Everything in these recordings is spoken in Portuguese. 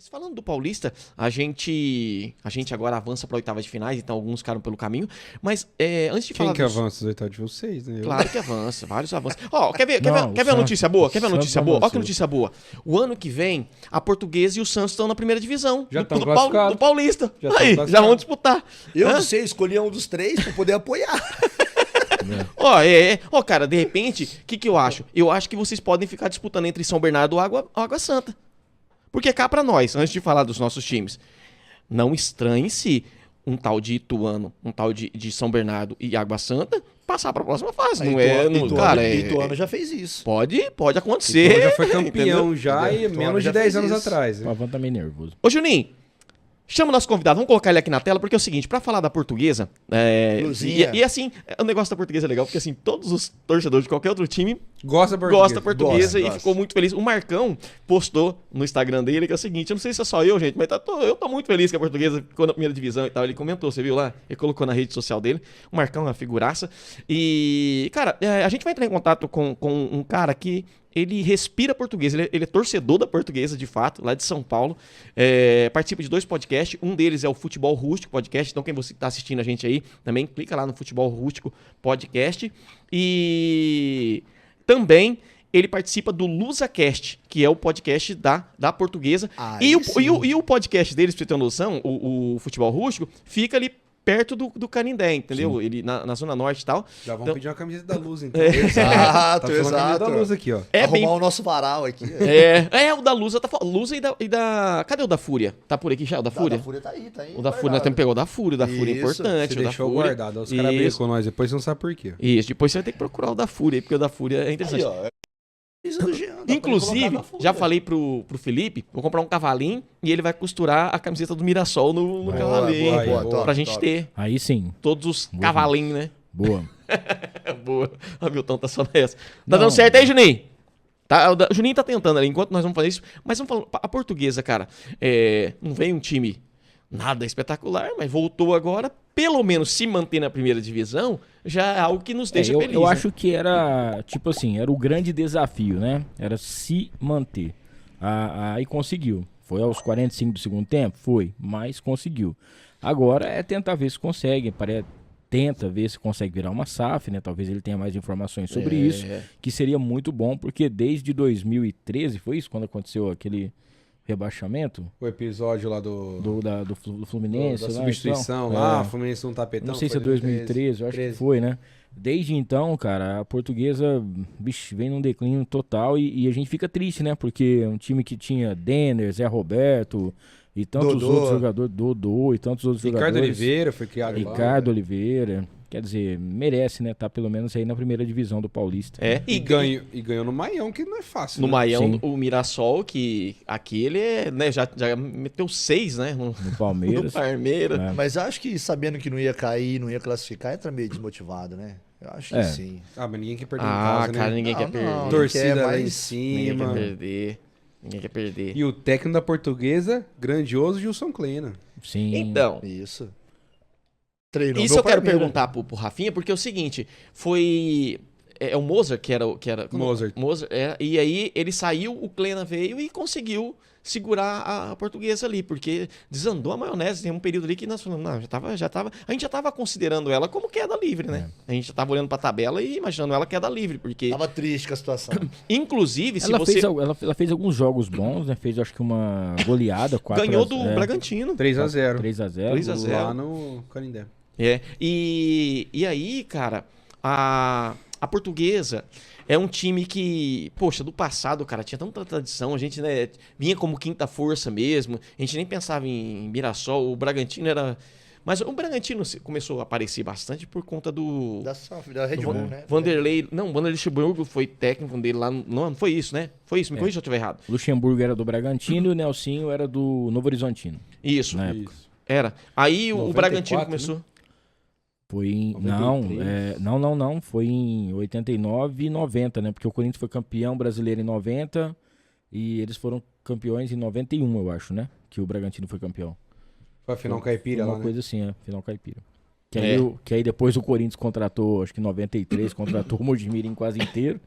Mas falando do Paulista, a gente agora avança para oitavas de finais, então alguns ficaram pelo caminho. Mas antes de falar Quem que avança os oitavos de vocês, né? Claro que avança, vários avançam. Ó, quer ver Não, a notícia boa? Quer ver a Santos notícia boa? Ó que avançou. notícia boa. O ano que vem, a Portuguesa e o Santos estão na primeira divisão. Já do, estão do, classificados. do Paulista. Já estão Aí, já classificados. vão disputar. Eu Hã? não sei, escolhi um dos três pra poder apoiar. Ó, cara, de repente, o que eu acho? Eu acho que vocês podem ficar disputando entre São Bernardo ou Água Santa. Porque cá pra nós, antes de falar dos nossos times, não estranhe se um tal de Ituano, um tal de São Bernardo e Água Santa passar pra próxima fase. Não é, não, cara, Ituano já fez isso. pode acontecer. Então já foi campeão entendeu? já e Então, menos de já 10 fez anos isso. atrás. O né? Pavan tá meio nervoso. Ô, Juninho, chama o nosso convidado, vamos colocar ele aqui na tela, porque é o seguinte, pra falar da Portuguesa, Luzinha. e assim, o negócio da Portuguesa é legal, porque assim, todos os torcedores de qualquer outro time Gosta português. gostam da Portuguesa e Gosta. ficou muito feliz. O Marcão postou no Instagram dele que é o seguinte, eu não sei se é só eu, gente, mas eu tô muito feliz que a Portuguesa ficou na primeira divisão e tal. Ele comentou, você viu lá? Ele colocou na rede social dele. O Marcão é uma figuraça. E, cara, a gente vai entrar em contato com um cara que ele respira português, ele é torcedor da Portuguesa, de fato, lá de São Paulo. Participa de 2 podcasts, um deles é o Futebol Rústico Podcast, então quem você está assistindo a gente aí, também clica lá no Futebol Rústico Podcast. E também ele participa do LusaCast, que é o podcast da Portuguesa. Aí E o podcast deles, pra você ter uma noção, o Futebol Rústico, fica ali perto do Canindé, entendeu? Ele na Zona Norte e tal. Já vamos Então- pedir uma camiseta da Luz, então. Exato, Tá falando a camiseta exato. da Luz aqui, ó. É Arrumar bem o nosso varal aqui. o da Lusa tá falando. Lusa e da. Cadê o da Fúria? Tá por aqui já? O da Fúria? Da Fúria tá aí, tá aí. O da Fúria, nós temos que pegar o da Fúria. O da Fúria é Isso, importante. Você o da deixou Fúria. guardado. Os caras brigam Isso. com nós, depois você não sabe por quê. Isso, depois você vai ter que procurar o da Fúria, porque o da Fúria é interessante. Aí, ó. Isso do Jean, dá pra ele Inclusive, colocar na Fúria. já falei pro Felipe, vou comprar um cavalinho e ele vai costurar a camiseta do Mirassol no Boa, cavalinho. boa, boa, boa. top, pra gente top. ter Aí sim, todos os Boa, cavalinhos, né? boa. Boa. O Hamilton tá só nessa. Tá Não. dando certo aí, Juninho? Tá, o Juninho tá tentando ali, enquanto nós vamos fazer isso. Mas vamos falar, a Portuguesa, cara, não veio um time nada espetacular, mas voltou agora, pelo menos se manter na primeira divisão, já é algo que nos deixa feliz. Eu né? acho que era, tipo assim, era o grande desafio, né? Era se manter. Aí conseguiu. Foi aos 45 do segundo tempo? Foi, mas conseguiu. Agora é tentar ver se consegue. Tenta ver se consegue virar uma SAF, né? Talvez ele tenha mais informações sobre isso, que seria muito bom, porque desde 2013, foi isso quando aconteceu aquele rebaixamento O episódio lá do do Fluminense? da lá, substituição então? lá, É. Fluminense no tapetão. Não sei se foi é 2013, eu acho que 13. foi, né? Desde então, cara, a Portuguesa, bicho, vem num declínio total e a gente fica triste, né? Porque é um time que tinha Denner, Zé Roberto e tantos Dodô. outros jogadores, Dodô e tantos outros Ricardo jogadores. Oliveira foi criado lá, Ricardo né? Oliveira. Quer dizer, merece, né? Tá pelo menos aí na primeira divisão do Paulista. E E ganhou no Maião, que não é fácil. no né? Maião, Sim. o Mirassol, que aqui ele né, já meteu 6, né? No No Palmeiras. Palmeiras. É. Mas acho que sabendo que não ia cair, não ia classificar, entra meio desmotivado, né? Eu acho que É. sim. Ah, mas ninguém quer perder em Ah, casa, cara, né? ninguém quer Não, perder. não. Torcida quer lá mais- em Ninguém cima. quer perder. Ninguém quer perder. E o técnico da Portuguesa, grandioso Gilson Kleina. Sim. Então, Isso. Treinou isso meu eu quero Palmeiras. perguntar pro Rafinha, porque é o seguinte, foi... É o Mozart que era... Mozart. E aí ele saiu, o Klena veio e conseguiu segurar a Portuguesa ali, porque desandou a maionese. Tem um período ali que nós falamos, não, a gente já tava considerando ela como queda livre, né? A gente já tava olhando pra tabela e imaginando ela queda livre, porque, Tava triste com a situação. inclusive, se Ela, você ela fez alguns jogos bons, né? Fez, acho que uma goleada. 4 ganhou do Bragantino. 3x0. 3x0. 3x0. Lá no Canindé. E aí, cara, a Portuguesa é um time que, poxa, do passado, cara, tinha tanta tradição, a gente, né, vinha como quinta força mesmo, a gente nem pensava em Mirassol, o Bragantino era... Mas o Bragantino começou a aparecer bastante por conta do... Da Red Bull, né? Vanderlei Luxemburgo foi técnico dele lá, não foi isso, né? Foi isso, me corrija se eu estiver errado. O Luxemburgo era do Bragantino e o Nelsinho era do Novo Horizontino. Isso, Na época. Isso. era. Aí o 94, Bragantino começou... Foi em. 93. Não. Foi em 89 e 90, né? Porque o Corinthians foi campeão brasileiro em 90 e eles foram campeões em 91, eu acho, né? Que o Bragantino foi campeão. Foi a final caipira Uma lá, né? coisa assim, final caipira. Que aí depois o Corinthians contratou, acho que em 93, contratou o Mojimirim quase inteiro.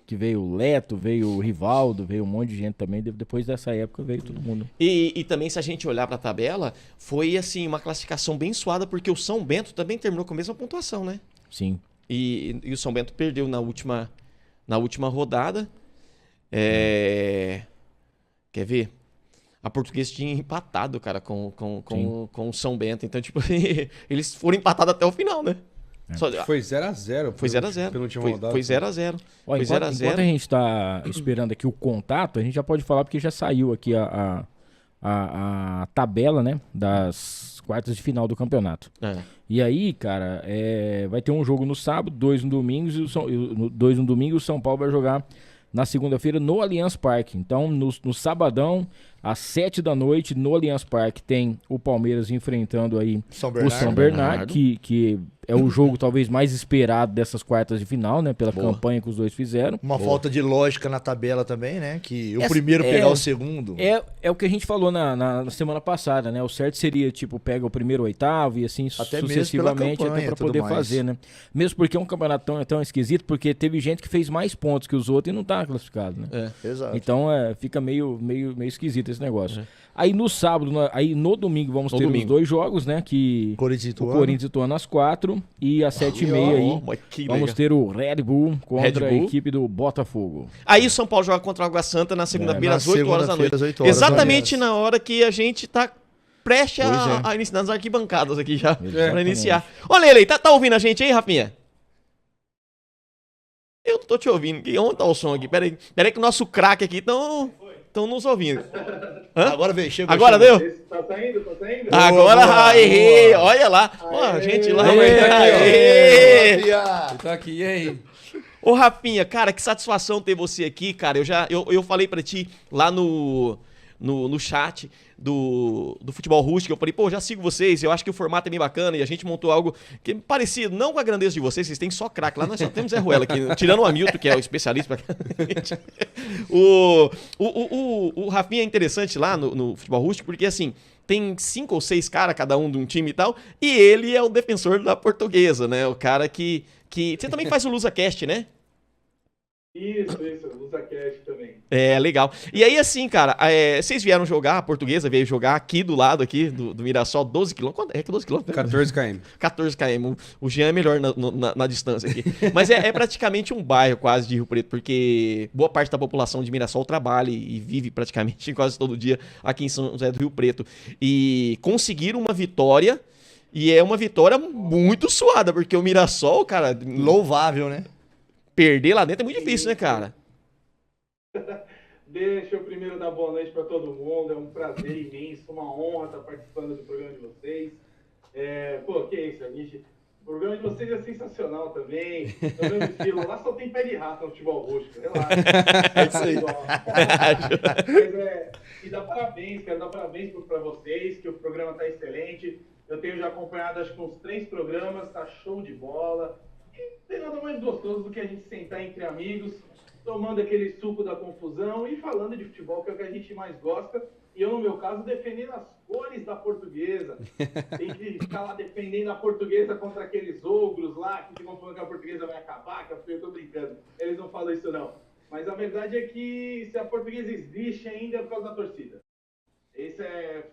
Que veio o Leto, veio o Rivaldo, veio um monte de gente também. Depois dessa época veio todo mundo. E também, se a gente olhar pra tabela, foi assim, uma classificação bem suada, porque o São Bento também terminou com a mesma pontuação, né? Sim. E o São Bento perdeu na última rodada. Quer ver? A Portuguesa tinha empatado, cara, com o São Bento. Então, tipo, eles foram empatados até o final, né? Só- Foi 0x0. Foi 0x0. Penúltima Foi rodada. 0x0. Ó, Foi enquanto 0x0. a gente tá esperando aqui o contato, a gente já pode falar porque já saiu aqui a tabela, né? Das quartas de final do campeonato. É. E aí, cara, vai ter um jogo no sábado, 2 no domingo, e o São Paulo vai jogar na segunda-feira no Allianz Parque. Então, no sabadão, às 7 da noite, no Allianz Parque, tem o Palmeiras enfrentando aí São o São Bernardo, que é o jogo talvez mais esperado dessas quartas de final, né? Pela Boa. campanha que os dois fizeram. Uma falta de lógica na tabela também, né? Que o Essa- primeiro é- pegar o segundo. É o que a gente falou na semana passada, né? O certo seria, tipo, pega o primeiro, o oitavo e assim Até mesmo sucessivamente pela campanha, até pra tudo poder mais. fazer, né? Mesmo porque é um campeonato tão esquisito, porque teve gente que fez mais pontos que os outros e não tá classificado, né? Exato. Então fica meio esquisito esse negócio. Aí no sábado, aí no domingo vamos No ter domingo. os dois jogos, né? Que Corinthians e o Ituano. Corinthians e Ituano às 4 e às 7h30 aí. Mas que Vamos legal. ter o Red Bull contra Red Bull. a equipe do Botafogo. Aí o São Paulo joga contra o Água Santa na segunda-feira, Na às 8 horas da segunda-feira, noite. às 8 horas da Exatamente noite. na hora que a gente tá prestes Pois é. a iniciar nas arquibancadas aqui já, pra Exatamente. iniciar. Olha ele aí, tá ouvindo a gente aí, Rafinha? Eu não tô te ouvindo. Onde tá o som aqui? Pera aí que o nosso craque aqui estão nos ouvindo. Hã? Agora veio, chegou. Agora chegou. deu? Tá saindo? Tá saindo? Agora, boa, errei. boa. Olha lá. Ó, a gente lá. Aê, Aê. Fia. Tá aqui, e aí? Ô, Rafinha, cara, que satisfação ter você aqui, cara. Eu falei pra ti lá no chat do Futebol Rústico, eu falei, pô, já sigo vocês, eu acho que o formato é bem bacana e a gente montou algo que é parecido, não com a grandeza de vocês têm só craque, lá nós só temos Zé Ruela aqui, tirando o Hamilton, que é o especialista pra o Rafinha é interessante lá no Futebol Rústico, porque assim, tem 5 ou 6 caras, cada um de um time e tal, e ele é o defensor da Portuguesa, né, o cara que você também faz o LusaCast, né? Isso, LusaCast também. É, legal. E aí, assim, cara, vocês vieram jogar, a Portuguesa veio jogar aqui do lado aqui do Mirassol, 12 quilômetros. Quanto é que 12 quilômetros? 14 km. 14 km. O Jean é melhor na distância aqui. Mas é praticamente um bairro quase de Rio Preto, porque boa parte da população de Mirassol trabalha e vive praticamente quase todo dia aqui em São José do Rio Preto. E conseguiram uma vitória, e é uma vitória muito suada, porque o Mirassol, cara, Louvável, né? perder lá dentro é muito difícil, né, cara? Deixa eu primeiro dar boa noite para todo mundo. É um prazer imenso, uma honra estar participando do programa de vocês. Pô, que isso, gente. O programa de vocês é sensacional também. Tô vendo estilo. Lá só tem pé de rato no futebol rústico. Relaxa. É isso aí. E dar parabéns, quero dar parabéns para vocês, que o programa tá excelente. Eu tenho já acompanhado acho que uns 3 programas, tá show de bola. E não tem nada mais gostoso do que a gente sentar entre amigos, tomando aquele suco da confusão e falando de futebol, que é o que a gente mais gosta. E eu, no meu caso, defendendo as cores da Portuguesa. Tem que ficar lá defendendo a Portuguesa contra aqueles ogros lá, que ficam falando que a Portuguesa vai acabar, que eu tô brincando. Eles não falam isso, não. Mas a verdade é que se a Portuguesa existe ainda é por causa da torcida. Esse é...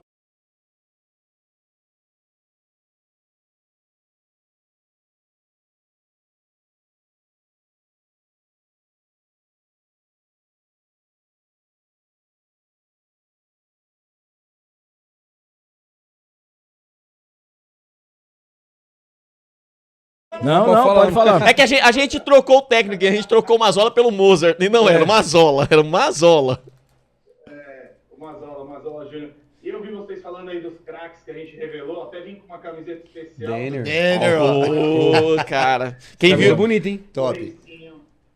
Não, Pode falar. pode falar. É que a gente trocou o técnico, a gente trocou o Mazola pelo Mozart. E não era o Mazola, era o Mazola. O Mazola Júnior. E eu vi vocês falando aí dos craques que a gente revelou, até vim com uma camiseta especial. Denner. Denner, ó. Ô, cara. Quem Tá viu, bonito, hein? Top.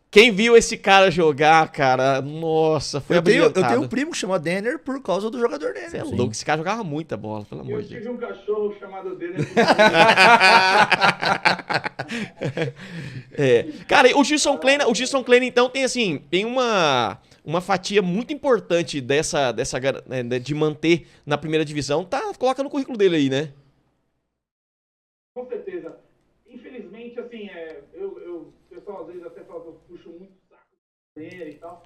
quem viu esse cara jogar, cara, nossa, foi Eu tenho abrilhantado. um primo que chama Denner por causa do jogador Denner. Você é louco, esse cara jogava muita bola, pelo amor Eu de Deus. tive um cachorro chamado Denner. Cara, o Gilson Kleina, então, tem assim, tem uma fatia muito importante dessa de manter na primeira divisão, coloca no currículo dele aí, né? Com certeza. Infelizmente, assim, o pessoal às vezes até fala que eu puxo muito saco e tal,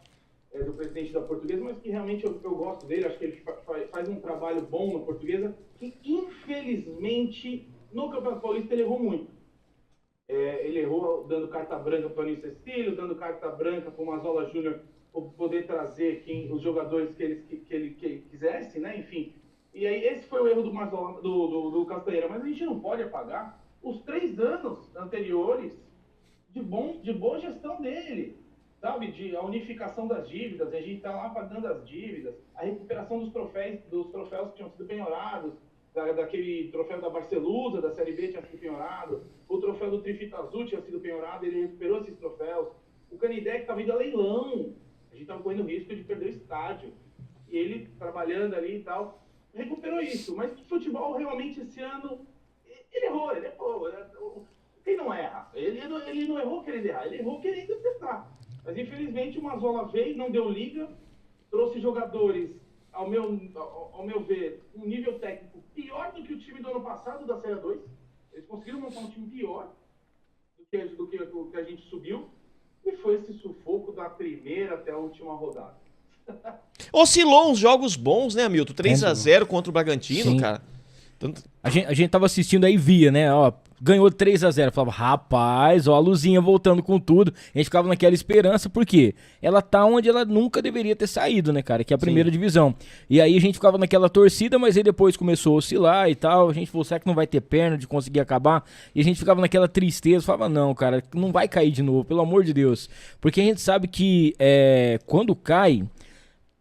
do presidente da Portuguesa, mas que realmente eu gosto dele, acho que ele faz um trabalho bom na Portuguesa, que infelizmente no Campeonato Paulista ele errou muito. Ele errou dando carta branca para o Anísio Cecílio, dando carta branca para o Mazola Júnior poder trazer os jogadores que ele quisesse, né? Enfim. E aí esse foi o erro do Mazola, do Castanheira, mas a gente não pode apagar os 3 anos anteriores de boa gestão dele, sabe? A unificação das dívidas, a gente está lá pagando as dívidas, a recuperação dos troféus que tinham sido penhorados, daquele troféu da Barcelusa, da Série B tinha sido penhorado, o troféu do Trifita Azul tinha sido penhorado, ele recuperou esses troféus, o Canidé que estava indo a leilão, a gente estava correndo risco de perder o estádio, e ele trabalhando ali e tal, recuperou isso, mas o futebol realmente esse ano, ele errou. Quem não erra? Ele não errou querendo errar, ele errou querendo acertar. Mas infelizmente o Mazola veio, não deu liga, trouxe jogadores, ao meu ver, um nível técnico pior do que o time do ano passado, da Série 2. Eles conseguiram montar um time pior do que a gente subiu. E foi esse sufoco da primeira até a última rodada. Oscilou uns jogos bons, né, Hamilton? 3-0 contra o Bragantino, Sim. cara. A gente tava assistindo aí, via, né? Ó, ganhou 3-0. Falava, rapaz, ó, a luzinha voltando com tudo. A gente ficava naquela esperança, porque ela tá onde ela nunca deveria ter saído, né, cara? Que é a primeira divisão. E aí a gente ficava naquela torcida, mas aí depois começou a oscilar e tal. A gente falou, será que não vai ter perna de conseguir acabar? E a gente ficava naquela tristeza. Falava, não, cara, não vai cair de novo, pelo amor de Deus. Porque a gente sabe que quando cai,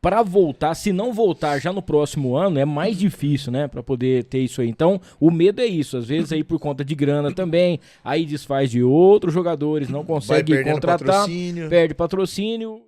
para voltar, se não voltar já no próximo ano, é mais difícil, né, para poder ter isso aí. Então, o medo é isso, às vezes aí por conta de grana também, aí desfaz de outros jogadores, não consegue contratar, perde patrocínio.